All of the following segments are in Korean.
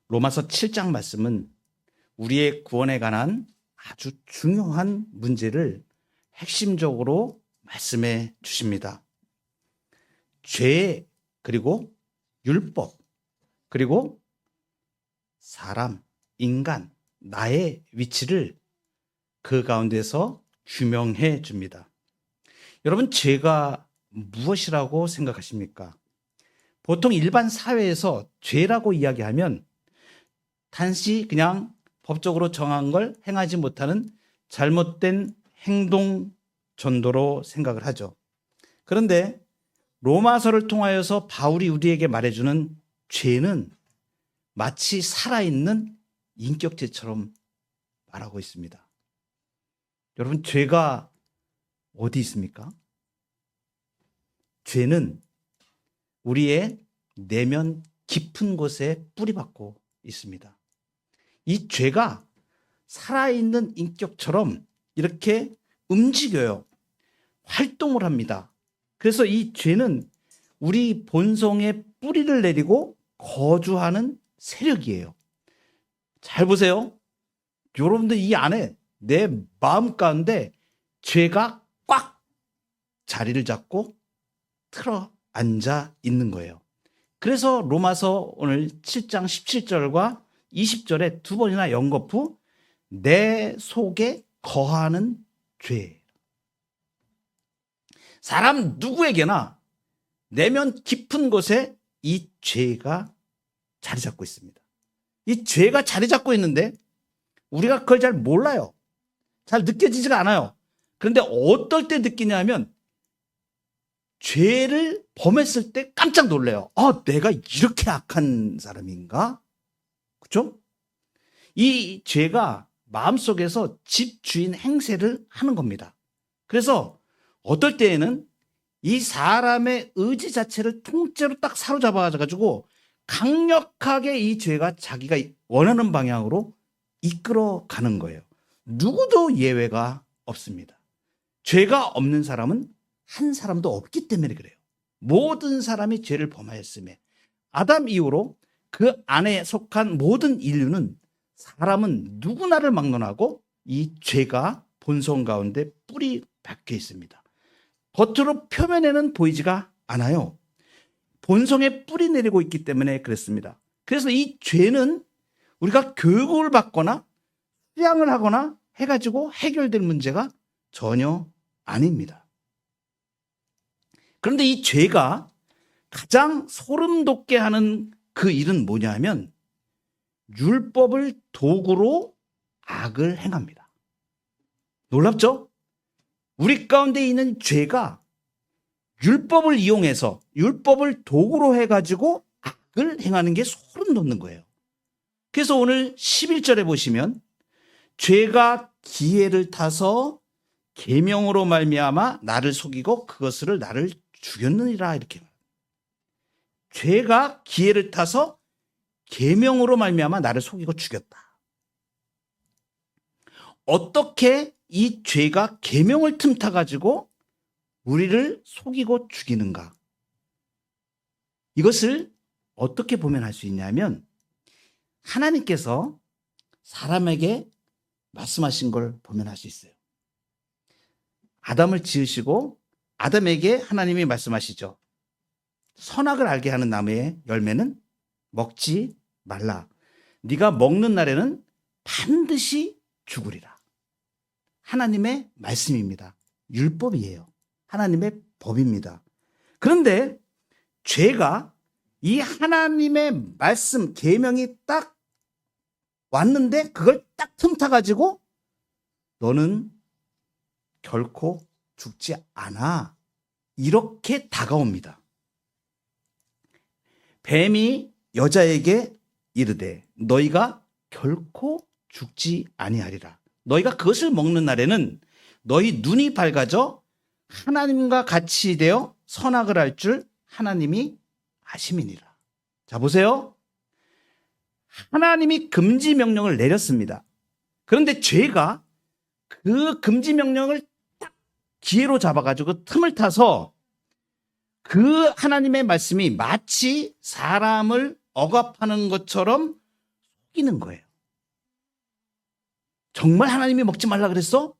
로마서 7장 말씀은 우리의 구원에 관한 아주 중요한 문제를 핵심적으로 말씀해 주십니다. 죄, 그리고 율법, 그리고 사람, 인간, 나의 위치를 그 가운데서 규명해 줍니다. 여러분, 죄가 무엇이라고 생각하십니까? 보통 일반 사회에서 죄라고 이야기하면 단지 그냥 법적으로 정한 걸 행하지 못하는 잘못된 행동 정도로 생각을 하죠. 그런데 로마서를 통하여서 바울이 우리에게 말해주는 죄는 마치 살아있는 인격체처럼 말하고 있습니다. 여러분, 죄가 어디 있습니까? 죄는 우리의 내면 깊은 곳에 뿌리박고 있습니다. 이 죄가 살아있는 인격처럼 이렇게 움직여요. 활동을 합니다. 그래서 이 죄는 우리 본성에 뿌리를 내리고 거주하는 세력이에요. 잘 보세요. 여러분들 이 안에 내 마음 가운데 죄가 꽉 자리를 잡고 틀어 앉아 있는 거예요. 그래서 로마서 오늘 7장 17절과 20절에 두 번이나 연거푸 내 속에 거하는 죄. 사람 누구에게나 내면 깊은 곳에 이 죄가 자리 잡고 있습니다. 이 죄가 자리 잡고 있는데 우리가 그걸 잘 몰라요. 잘 느껴지지가 않아요. 그런데 어떨 때 느끼냐면 죄를 범했을 때 깜짝 놀래요. 내가 이렇게 악한 사람인가? 그렇죠? 이 죄가 마음속에서 집주인 행세를 하는 겁니다. 그래서 어떨 때에는 이 사람의 의지 자체를 통째로 딱 사로잡아가지고 강력하게 이 죄가 자기가 원하는 방향으로 이끌어가는 거예요. 누구도 예외가 없습니다. 죄가 없는 사람은 한 사람도 없기 때문에 그래요. 모든 사람이 죄를 범하였음에 아담 이후로 그 안에 속한 모든 인류는 사람은 누구나를 막론하고 이 죄가 본성 가운데 뿌리 박혀 있습니다. 겉으로 표면에는 보이지가 않아요. 본성에 뿌리 내리고 있기 때문에 그렇습니다. 그래서 이 죄는 우리가 교육을 받거나 수양을 하거나 해가지고 해결될 문제가 전혀 아닙니다. 그런데 이 죄가 가장 소름 돋게 하는 그 일은 뭐냐면 율법을 도구로 악을 행합니다. 놀랍죠? 우리 가운데 있는 죄가 율법을 이용해서 율법을 도구로 해가지고 악을 행하는 게 소름 돋는 거예요. 그래서 오늘 11절에 보시면 죄가 기회를 타서 계명으로 말미암아 나를 속이고 그것을 나를 죽였느니라 이렇게. 죄가 기회를 타서 계명으로 말미암아 나를 속이고 죽였다. 어떻게 이 죄가 계명을 틈타 가지고 우리를 속이고 죽이는가? 이것을 어떻게 보면 할 수 있냐면 하나님께서 사람에게 말씀하신 걸 보면 할 수 있어요. 아담을 지으시고 아담에게 하나님이 말씀하시죠. 선악을 알게 하는 나무의 열매는 먹지 말라. 네가 먹는 날에는 반드시 죽으리라. 하나님의 말씀입니다. 율법이에요. 하나님의 법입니다. 그런데 죄가 이 하나님의 말씀, 계명이 딱 왔는데 그걸 딱 틈타 가지고 너는 결코 죽지 않아. 이렇게 다가옵니다. 뱀이 여자에게 이르되 너희가 결코 죽지 아니하리라. 너희가 그것을 먹는 날에는 너희 눈이 밝아져 하나님과 같이 되어 선악을 할 줄 하나님이 아심이니라. 자, 보세요. 하나님이 금지 명령을 내렸습니다. 그런데 죄가 그 금지 명령을 딱 기회로 잡아가지고 틈을 타서 그 하나님의 말씀이 마치 사람을 억압하는 것처럼 속이는 거예요. 정말 하나님이 먹지 말라 그랬어?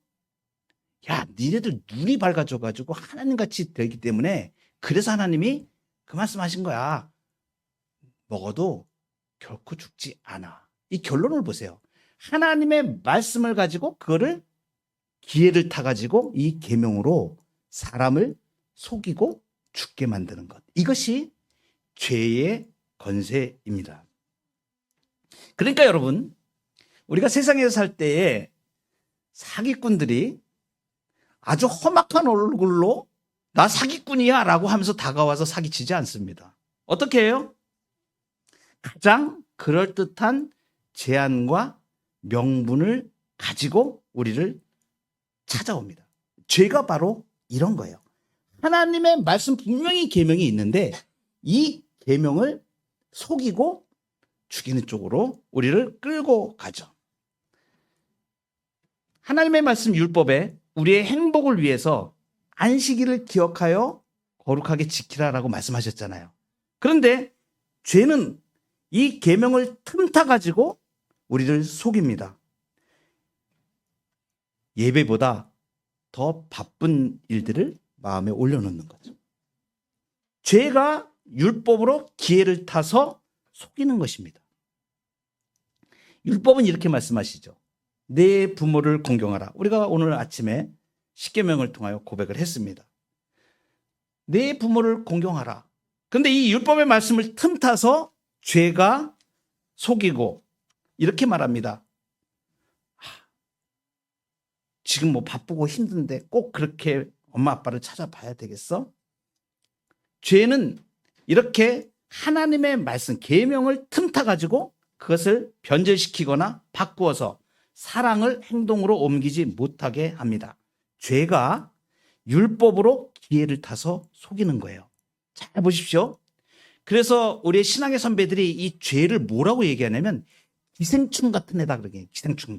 야, 니네들 눈이 밝아져가지고 하나님같이 되기 때문에 그래서 하나님이 그 말씀하신 거야. 먹어도 결코 죽지 않아. 이 결론을 보세요. 하나님의 말씀을 가지고 그거를 기회를 타가지고 이 계명으로 사람을 속이고 죽게 만드는 것. 이것이 죄의 건세입니다. 그러니까 여러분, 우리가 세상에서 살 때에 사기꾼들이 아주 험악한 얼굴로 나 사기꾼이야 라고 하면서 다가와서 사기치지 않습니다. 어떻게 해요? 가장 그럴듯한 제안과 명분을 가지고 우리를 찾아옵니다. 죄가 바로 이런 거예요. 하나님의 말씀 분명히 계명이 있는데 이 계명을 속이고 죽이는 쪽으로 우리를 끌고 가죠. 하나님의 말씀 율법에 우리의 행복을 위해서 안식일을 기억하여 거룩하게 지키라라고 말씀하셨잖아요. 그런데 죄는 이 계명을 틈타 가지고 우리를 속입니다. 예배보다 더 바쁜 일들을 마음에 올려놓는 거죠. 죄가 율법으로 기회를 타서 속이는 것입니다. 율법은 이렇게 말씀하시죠. 내 부모를 공경하라. 우리가 오늘 아침에 십계명을 통하여 고백을 했습니다. 내 부모를 공경하라. 그런데 이 율법의 말씀을 틈타서 죄가 속이고 이렇게 말합니다. 지금 뭐 바쁘고 힘든데 꼭 그렇게 엄마 아빠를 찾아봐야 되겠어? 죄는 이렇게 하나님의 말씀, 계명을 틈타 가지고 그것을 변절시키거나 바꾸어서 사랑을 행동으로 옮기지 못하게 합니다. 죄가 율법으로 기회를 타서 속이는 거예요. 잘 보십시오. 그래서 우리의 신앙의 선배들이 이 죄를 뭐라고 얘기하냐면 기생충 같은 애다 그러게.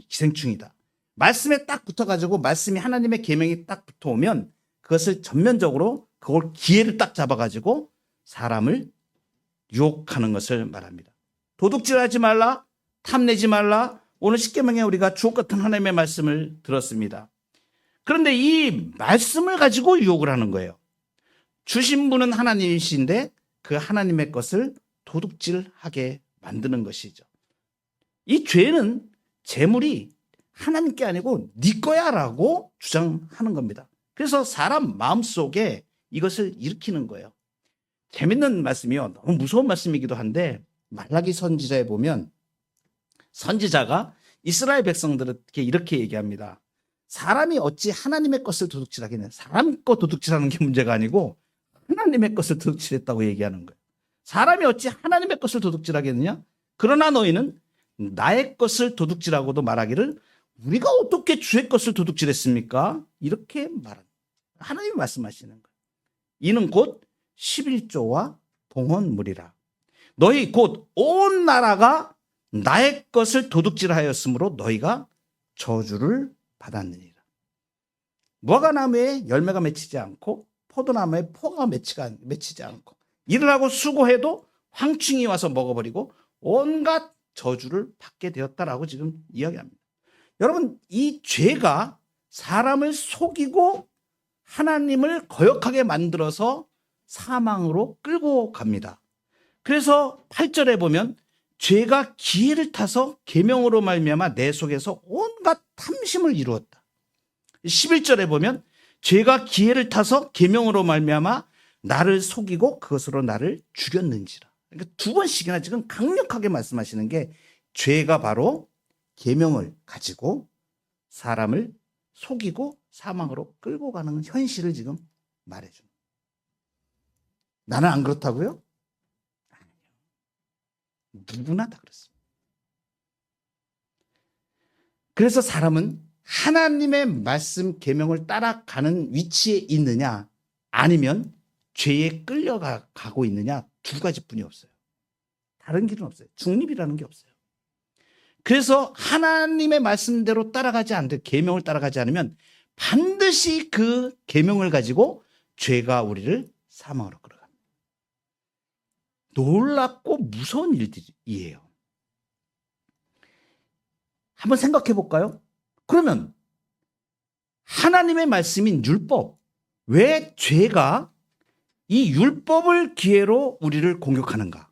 기생충이다. 말씀에 딱 붙어가지고 말씀이 하나님의 계명이 딱 붙어오면 그것을 전면적으로 그걸 기회를 딱 잡아가지고 사람을 유혹하는 것을 말합니다. 도둑질하지 말라, 탐내지 말라. 오늘 십계명에 우리가 주옥 같은 하나님의 말씀을 들었습니다. 그런데 이 말씀을 가지고 유혹을 하는 거예요. 주신 분은 하나님이신데 그 하나님의 것을 도둑질하게 만드는 것이죠. 이 죄는 재물이 하나님께 아니고 네 거야라고 주장하는 겁니다. 그래서 사람 마음속에 이것을 일으키는 거예요. 재밌는 말씀이요. 너무 무서운 말씀이기도 한데 말라기 선지자에 보면 선지자가 이스라엘 백성들에게 이렇게 얘기합니다. 사람이 어찌 하나님의 것을 도둑질하겠냐. 사람 거 도둑질하는 게 문제가 아니고 하나님의 것을 도둑질했다고 얘기하는 거예요. 사람이 어찌 하나님의 것을 도둑질하겠느냐. 그러나 너희는 나의 것을 도둑질하고도 말하기를 우리가 어떻게 주의 것을 도둑질했습니까? 이렇게 말합니다. 하나님이 말씀하시는 거예요. 이는 곧 11조와 봉헌물이라. 너희 곧 온 나라가 나의 것을 도둑질하였으므로 너희가 저주를 받았느니라. 무화과나무에 열매가 맺히지 않고 포도나무에 포가 맺히지 않고 일을 하고 수고해도 황충이 와서 먹어버리고 온갖 저주를 받게 되었다라고 지금 이야기합니다. 여러분, 이 죄가 사람을 속이고 하나님을 거역하게 만들어서 사망으로 끌고 갑니다. 그래서 8절에 보면 죄가 기회를 타서 계명으로 말미암아 내 속에서 온갖 탐심을 이루었다. 11절에 보면 죄가 기회를 타서 계명으로 말미암아 나를 속이고 그것으로 나를 죽였는지라. 그러니까 두 번씩이나 지금 강력하게 말씀하시는 게 죄가 바로 계명을 가지고 사람을 속이고 사망으로 끌고 가는 현실을 지금 말해줍니다. 나는 안 그렇다고요? 누구나 다 그렇습니다. 그래서 사람은 하나님의 말씀 계명을 따라가는 위치에 있느냐 아니면 죄에 끌려가고 있느냐 두 가지뿐이 없어요. 다른 길은 없어요. 중립이라는 게 없어요. 그래서 하나님의 말씀대로 따라가지 않되 계명을 따라가지 않으면 반드시 그 계명을 가지고 죄가 우리를 사망으로 끌어갑니다. 놀랍고 무서운 일들이에요. 한번 생각해 볼까요? 그러면 하나님의 말씀인 율법, 왜 죄가 이 율법을 기회로 우리를 공격하는가?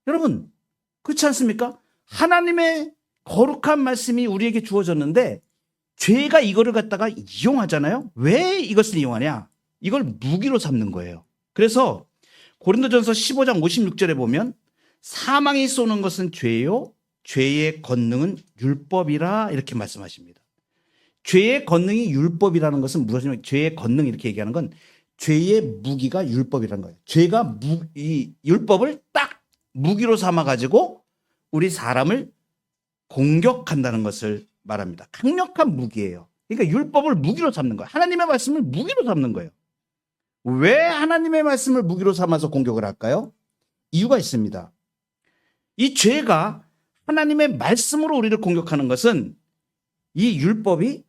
여러분, 그렇지 않습니까? 하나님의 거룩한 말씀이 우리에게 주어졌는데 죄가 이거를 갖다가 이용하잖아요. 왜 이것을 이용하냐? 이걸 무기로 삼는 거예요. 그래서 고린도전서 15장 56절에 보면 사망이 쏘는 것은 죄요, 죄의 권능은 율법이라 이렇게 말씀하십니다. 죄의 권능이 율법이라는 것은 무엇이냐면 죄의 권능 이렇게 얘기하는 건 죄의 무기가 율법이라는 거예요. 죄가 이 율법을 딱 무기로 삼아 가지고 우리 사람을 공격한다는 것을 말합니다. 강력한 무기예요. 그러니까 율법을 무기로 삼는 거예요. 하나님의 말씀을 무기로 삼는 거예요. 왜 하나님의 말씀을 무기로 삼아서 공격을 할까요? 이유가 있습니다. 이 죄가 하나님의 말씀으로 우리를 공격하는 것은 이 율법이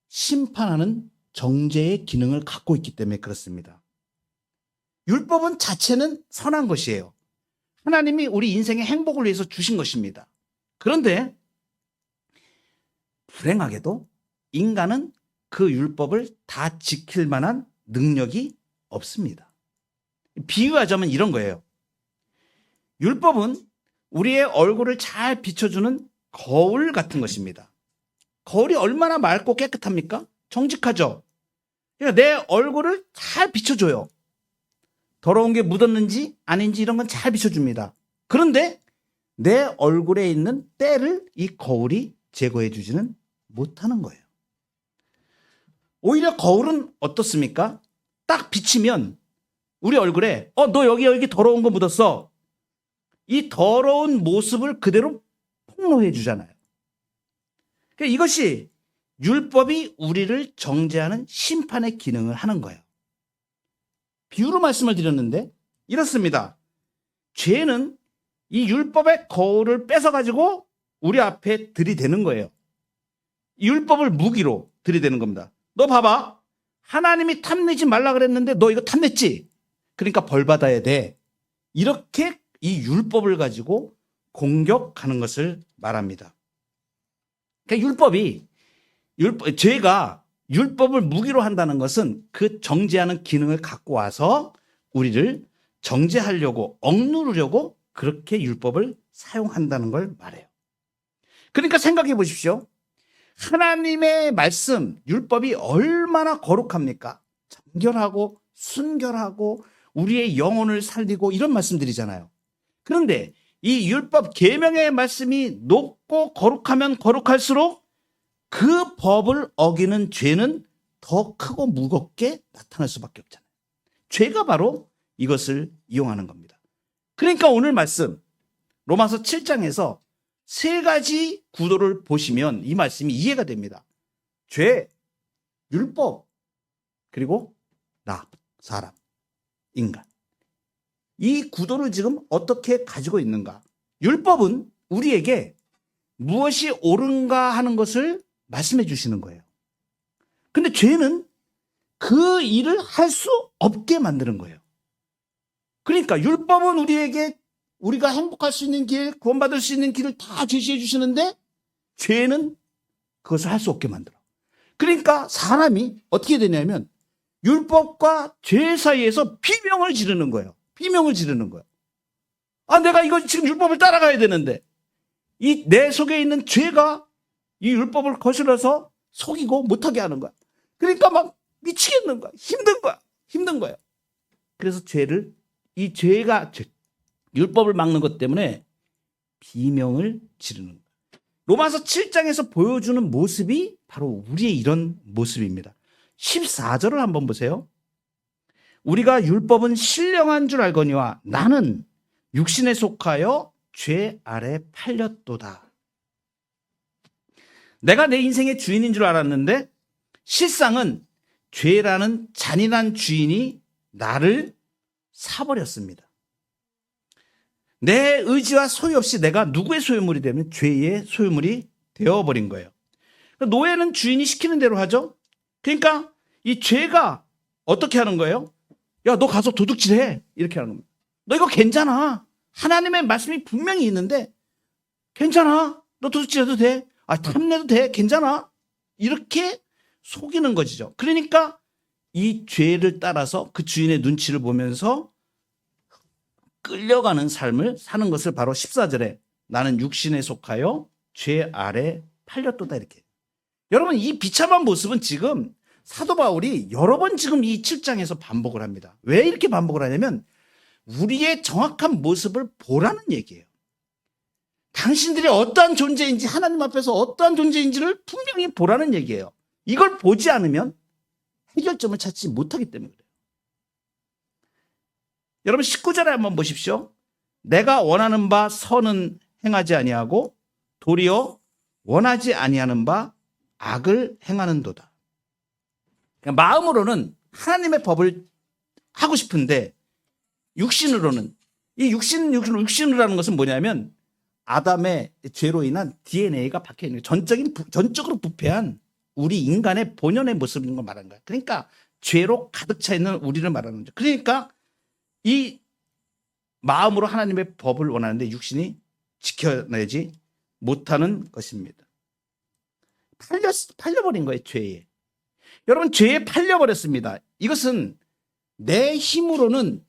심판하는 정죄의 기능을 갖고 있기 때문에 그렇습니다. 율법은 자체는 선한 것이에요. 하나님이 우리 인생의 행복을 위해서 주신 것입니다. 그런데 불행하게도 인간은 그 율법을 다 지킬 만한 능력이 없습니다. 비유하자면 이런 거예요. 율법은 우리의 얼굴을 잘 비춰주는 거울 같은 것입니다. 거울이 얼마나 맑고 깨끗합니까? 정직하죠? 그러니까 내 얼굴을 잘 비춰줘요. 더러운 게 묻었는지 아닌지 이런 건 잘 비춰줍니다. 그런데 내 얼굴에 있는 때를 이 거울이 제거해 주지는 못하는 거예요. 오히려 거울은 어떻습니까? 딱 비치면 우리 얼굴에 너 여기 더러운 거 묻었어. 이 더러운 모습을 그대로 폭로해 주잖아요. 그러니까 이것이 율법이 우리를 정죄하는 심판의 기능을 하는 거예요. 비유로 말씀을 드렸는데 이렇습니다. 죄는 이 율법의 거울을 뺏어가지고 우리 앞에 들이대는 거예요. 이 율법을 무기로 들이대는 겁니다. 너 봐봐. 하나님이 탐내지 말라 그랬는데 너 이거 탐냈지? 그러니까 벌 받아야 돼. 이렇게 이 율법을 가지고 공격하는 것을 말합니다. 그러니까 죄가 율법을 무기로 한다는 것은 그 정죄하는 기능을 갖고 와서 우리를 정죄하려고 억누르려고 그렇게 율법을 사용한다는 걸 말해요. 그러니까 생각해 보십시오. 하나님의 말씀, 율법이 얼마나 거룩합니까? 정결하고 순결하고 우리의 영혼을 살리고 이런 말씀들이잖아요. 그런데 이 율법 계명의 말씀이 높고 거룩하면 거룩할수록 그 법을 어기는 죄는 더 크고 무겁게 나타날 수밖에 없잖아요. 죄가 바로 이것을 이용하는 겁니다. 그러니까 오늘 말씀 로마서 7장에서 세 가지 구도를 보시면 이 말씀이 이해가 됩니다. 죄, 율법, 그리고 나, 사람, 인간. 이 구도를 지금 어떻게 가지고 있는가? 율법은 우리에게 무엇이 옳은가 하는 것을 말씀해 주시는 거예요. 근데 죄는 그 일을 할 수 없게 만드는 거예요. 그러니까 율법은 우리에게 우리가 행복할 수 있는 길, 구원받을 수 있는 길을 다 제시해 주시는데 죄는 그것을 할 수 없게 만들어. 그러니까 사람이 어떻게 되냐면 율법과 죄 사이에서 비명을 지르는 거예요. 비명을 지르는 거예요. 내가 이거 지금 율법을 따라가야 되는데 이 내 속에 있는 죄가 이 율법을 거슬러서 속이고 못하게 하는 거야. 그러니까 막 미치겠는 거야. 힘든 거야. 그래서 이 죄가 율법을 막는 것 때문에 비명을 지르는 거예요. 로마서 7장에서 보여주는 모습이 바로 우리의 이런 모습입니다. 14절을 한번 보세요. 우리가 율법은 신령한 줄 알거니와 나는 육신에 속하여 죄 아래 팔렸도다. 내가 내 인생의 주인인 줄 알았는데 실상은 죄라는 잔인한 주인이 나를 사버렸습니다. 내 의지와 소유 없이 내가 누구의 소유물이 되면 죄의 소유물이 되어버린 거예요. 노예는 주인이 시키는 대로 하죠. 그러니까 이 죄가 어떻게 하는 거예요? 야, 너 가서 도둑질해. 이렇게 하는 겁니다. 너 이거 괜찮아. 하나님의 말씀이 분명히 있는데 괜찮아. 너 도둑질 해도 돼? 탐내도 돼? 괜찮아? 이렇게 속이는 것이죠. 그러니까 이 죄를 따라서 그 주인의 눈치를 보면서 끌려가는 삶을 사는 것을 바로 14절에 나는 육신에 속하여 죄 아래 팔렸도다 이렇게. 여러분 이 비참한 모습은 지금 사도 바울이 여러 번 지금 이 7장에서 반복을 합니다. 왜 이렇게 반복을 하냐면 우리의 정확한 모습을 보라는 얘기예요. 당신들이 어떠한 존재인지 하나님 앞에서 어떠한 존재인지를 분명히 보라는 얘기예요. 이걸 보지 않으면 해결점을 찾지 못하기 때문에 그래요. 여러분 19절에 한번 보십시오. 내가 원하는 바 선은 행하지 아니하고 도리어 원하지 아니하는 바 악을 행하는도다. 그러니까 마음으로는 하나님의 법을 하고 싶은데 육신으로는 이 육신으로 하는 것은 뭐냐면 아담의 죄로 인한 DNA가 박혀 있는 전적으로 부패한 우리 인간의 본연의 모습인 걸 말하는 거야. 그러니까 죄로 가득 차 있는 우리를 말하는 거죠. 그러니까 이 마음으로 하나님의 법을 원하는데 육신이 지켜내지 못하는 것입니다. 팔려버린 거예요, 죄에. 여러분, 죄에 팔려버렸습니다. 이것은 내 힘으로는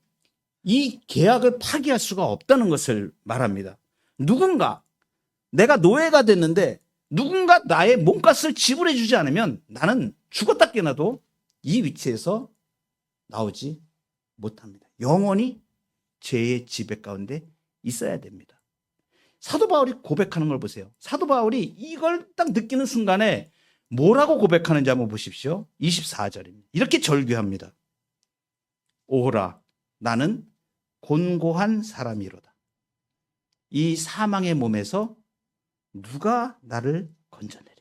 이 계약을 파기할 수가 없다는 것을 말합니다. 누군가, 내가 노예가 됐는데 누군가 나의 몸값을 지불해 주지 않으면 나는 죽었다 깨어나도 이 위치에서 나오지 못합니다. 영원히 죄의 지배 가운데 있어야 됩니다. 사도 바울이 고백하는 걸 보세요. 사도 바울이 이걸 딱 느끼는 순간에 뭐라고 고백하는지 한번 보십시오. 24절입니다. 이렇게 절규합니다. 오호라 나는 곤고한 사람이로다. 이 사망의 몸에서 누가 나를 건져내랴.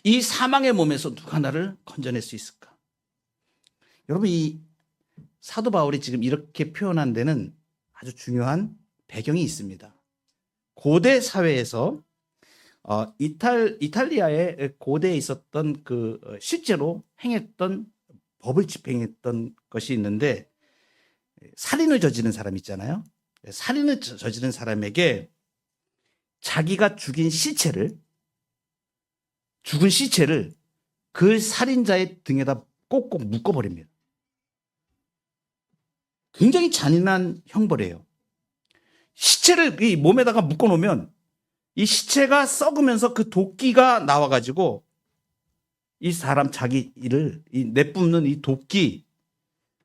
이 사망의 몸에서 누가 나를 건져낼 수 있을까? 여러분 이 사도 바울이 지금 이렇게 표현한 데는 아주 중요한 배경이 있습니다. 고대 사회에서 이탈리아의 고대에 있었던 그 실제로 행했던 법을 집행했던 것이 있는데 살인을 저지른 사람 있잖아요. 살인을 저지른 사람에게 자기가 죽은 시체를 그 살인자의 등에다 꼭꼭 묶어버립니다. 굉장히 잔인한 형벌이에요. 시체를 이 몸에다가 묶어놓으면 이 시체가 썩으면서 그 도끼가 나와가지고 이 사람 자기를 내뿜는 이 도끼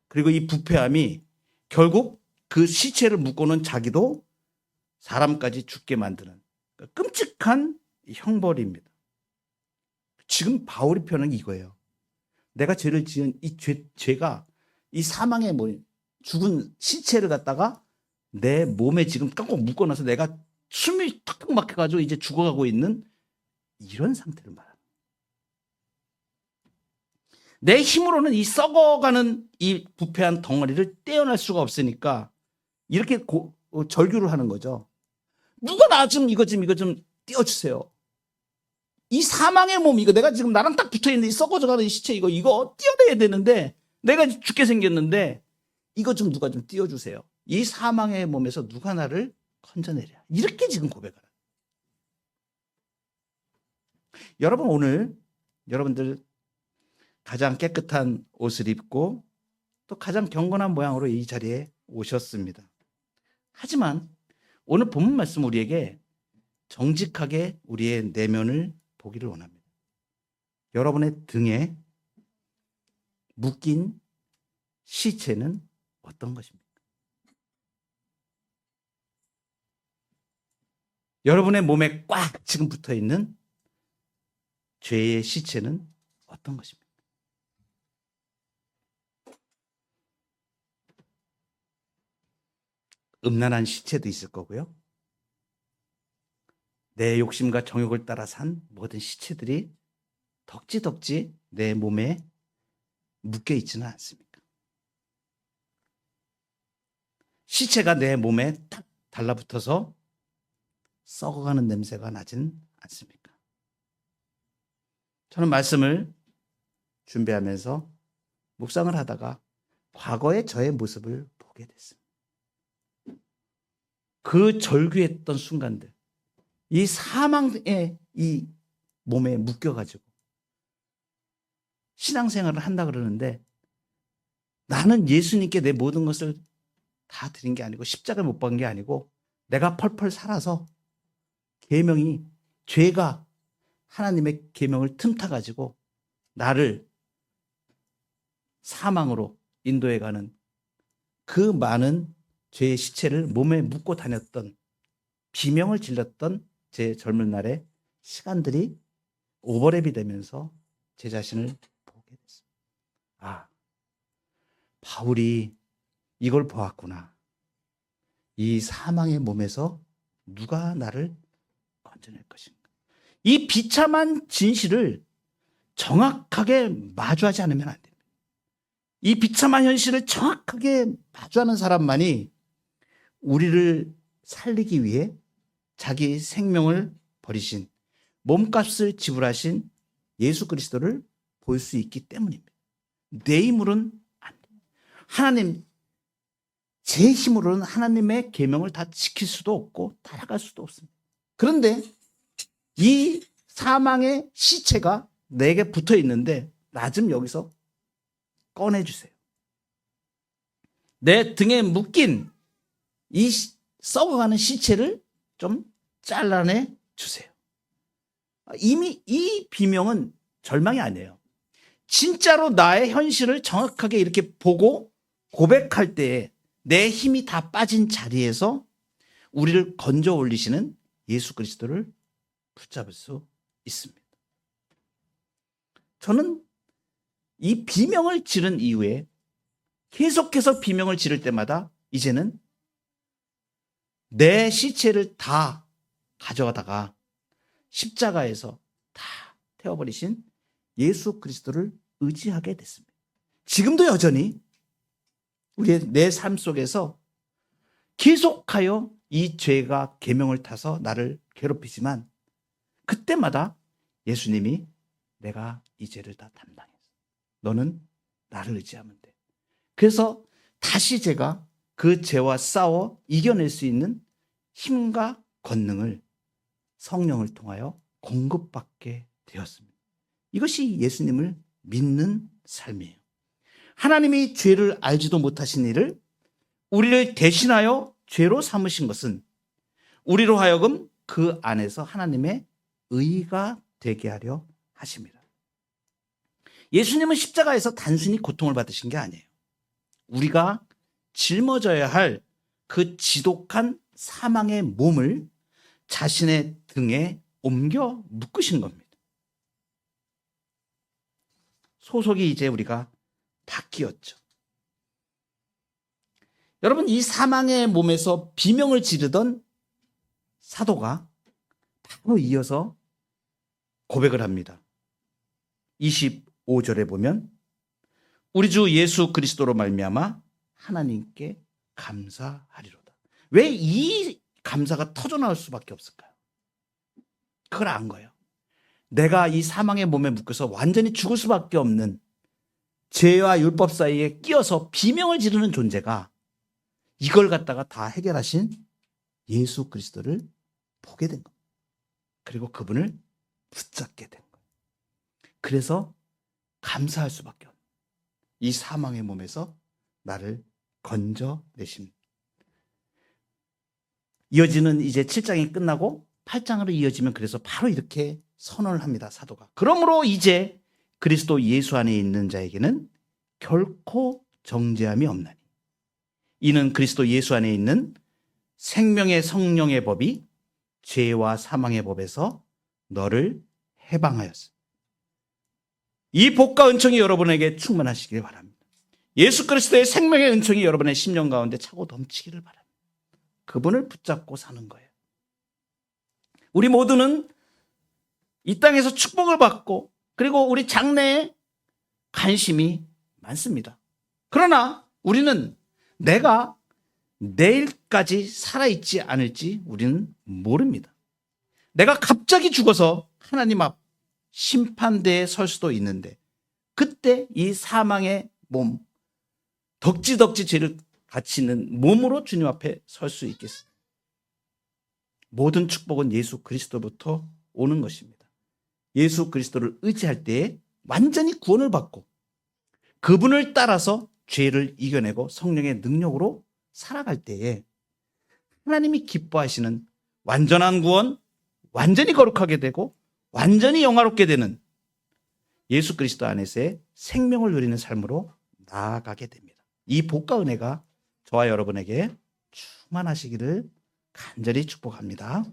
그리고 이 부패함이 결국 그 시체를 묶어놓은 자기도 사람까지 죽게 만드는 끔찍한 형벌입니다. 지금 바울이 표현한 이거예요. 내가 죄를 지은 이 죄가 이 사망의 죽은 시체를 갖다가 내 몸에 지금 꽉꽉 묶어놔서 내가 숨이 탁탁 막혀가지고 이제 죽어가고 있는 이런 상태를 말합니다. 내 힘으로는 이 썩어가는 이 부패한 덩어리를 떼어낼 수가 없으니까 이렇게 절규를 하는 거죠. 누가 나 좀 이거 좀 띄워주세요. 이 사망의 몸 이거 내가 지금 나랑 딱 붙어있는 이 썩어져가는 이 시체 이거 띄어내야 되는데 내가 죽게 생겼는데 이거 좀 누가 좀 띄워주세요. 이 사망의 몸에서 누가 나를 건져내랴. 이렇게 지금 고백을 해요. 여러분 오늘 여러분들 가장 깨끗한 옷을 입고 또 가장 경건한 모양으로 이 자리에 오셨습니다. 하지만 오늘 본문 말씀 우리에게 정직하게 우리의 내면을 보기를 원합니다. 여러분의 등에 묶인 시체는 어떤 것입니까? 여러분의 몸에 꽉 지금 붙어 있는 죄의 시체는 어떤 것입니까? 음란한 시체도 있을 거고요. 내 욕심과 정욕을 따라 산 모든 시체들이 덕지덕지 내 몸에 묶여 있지는 않습니까? 시체가 내 몸에 딱 달라붙어서 썩어가는 냄새가 나진 않습니까? 저는 말씀을 준비하면서 묵상을 하다가 과거의 저의 모습을 보게 됐습니다. 그 절규했던 순간들, 이 사망의 이 몸에 묶여가지고 신앙생활을 한다 그러는데, 나는 예수님께 내 모든 것을 다 드린 게 아니고 십자가를 못 박은 게 아니고 내가 펄펄 살아서 계명이, 죄가 하나님의 계명을 틈타가지고 나를 사망으로 인도해가는 그 많은 죄의 시체를 몸에 묻고 다녔던, 비명을 질렀던 제 젊은 날의 시간들이 오버랩이 되면서 제 자신을 보게 됐습니다. 아, 바울이 이걸 보았구나. 이 사망의 몸에서 누가 나를 건져낼 것인가. 이 비참한 진실을 정확하게 마주하지 않으면 안 됩니다. 이 비참한 현실을 정확하게 마주하는 사람만이 우리를 살리기 위해 자기 생명을 버리신, 몸값을 지불하신 예수 그리스도를 볼 수 있기 때문입니다. 내 힘으로는 안 돼요. 하나님, 제 힘으로는 하나님의 계명을 다 지킬 수도 없고 따라갈 수도 없습니다. 그런데 이 사망의 시체가 내게 붙어 있는데 나 좀 여기서 꺼내주세요. 내 등에 묶인 이 썩어가는 시체를 좀 잘라내 주세요. 이미 이 비명은 절망이 아니에요. 진짜로 나의 현실을 정확하게 이렇게 보고 고백할 때에 내 힘이 다 빠진 자리에서 우리를 건져 올리시는 예수 그리스도를 붙잡을 수 있습니다. 저는 이 비명을 지른 이후에 계속해서 비명을 지를 때마다 이제는 내 시체를 다 가져가다가 십자가에서 다 태워버리신 예수 그리스도를 의지하게 됐습니다. 지금도 여전히 우리의 내 삶 속에서 계속하여 이 죄가 계명을 타서 나를 괴롭히지만 그때마다 예수님이 내가 이 죄를 다 담당했어. 너는 나를 의지하면 돼. 그래서 다시 제가 그 죄와 싸워 이겨낼 수 있는 힘과 권능을 성령을 통하여 공급받게 되었습니다. 이것이 예수님을 믿는 삶이에요. 하나님이 죄를 알지도 못하신 이를 우리를 대신하여 죄로 삼으신 것은 우리로 하여금 그 안에서 하나님의 의가 되게 하려 하십니다. 예수님은 십자가에서 단순히 고통을 받으신 게 아니에요. 우리가 짊어져야 할 그 지독한 사망의 몸을 자신의 등에 옮겨 묶으신 겁니다. 소속이 이제 우리가 바뀌었죠. 여러분, 이 사망의 몸에서 비명을 지르던 사도가 바로 이어서 고백을 합니다. 25절에 보면 우리 주 예수 그리스도로 말미암아 하나님께 감사하리로다. 왜 이 감사가 터져나올 수밖에 없을까요? 그걸 안 거예요. 내가 이 사망의 몸에 묶여서 완전히 죽을 수밖에 없는 죄와 율법 사이에 끼어서 비명을 지르는 존재가 이걸 갖다가 다 해결하신 예수 그리스도를 보게 된 겁니다. 그리고 그분을 붙잡게 된 거예요. 그래서 감사할 수밖에 없는, 이 사망의 몸에서 나를 건져내신. 이어지는 이제 7장이 끝나고 8장으로 이어지면 그래서 바로 이렇게 선언을 합니다, 사도가. 그러므로 이제 그리스도 예수 안에 있는 자에게는 결코 정죄함이 없나니 이는 그리스도 예수 안에 있는 생명의 성령의 법이 죄와 사망의 법에서 너를 해방하였어. 이 복과 은총이 여러분에게 충만하시길 바랍니다. 예수 그리스도의 생명의 은총이 여러분의 심령 가운데 차고 넘치기를 바랍니다. 그분을 붙잡고 사는 거예요. 우리 모두는 이 땅에서 축복을 받고 그리고 우리 장래에 관심이 많습니다. 그러나 우리는 내가 내일까지 살아있지 않을지 우리는 모릅니다. 내가 갑자기 죽어서 하나님 앞 심판대에 설 수도 있는데 그때 이 사망의 몸, 덕지덕지 죄를 같이 있는 몸으로 주님 앞에 설 수 있겠습니다. 모든 축복은 예수 그리스도부터 오는 것입니다. 예수 그리스도를 의지할 때에 완전히 구원을 받고 그분을 따라서 죄를 이겨내고 성령의 능력으로 살아갈 때에 하나님이 기뻐하시는 완전한 구원, 완전히 거룩하게 되고 완전히 영화롭게 되는 예수 그리스도 안에서의 생명을 누리는 삶으로 나아가게 됩니다. 이 복과 은혜가 저와 여러분에게 충만하시기를 간절히 축복합니다.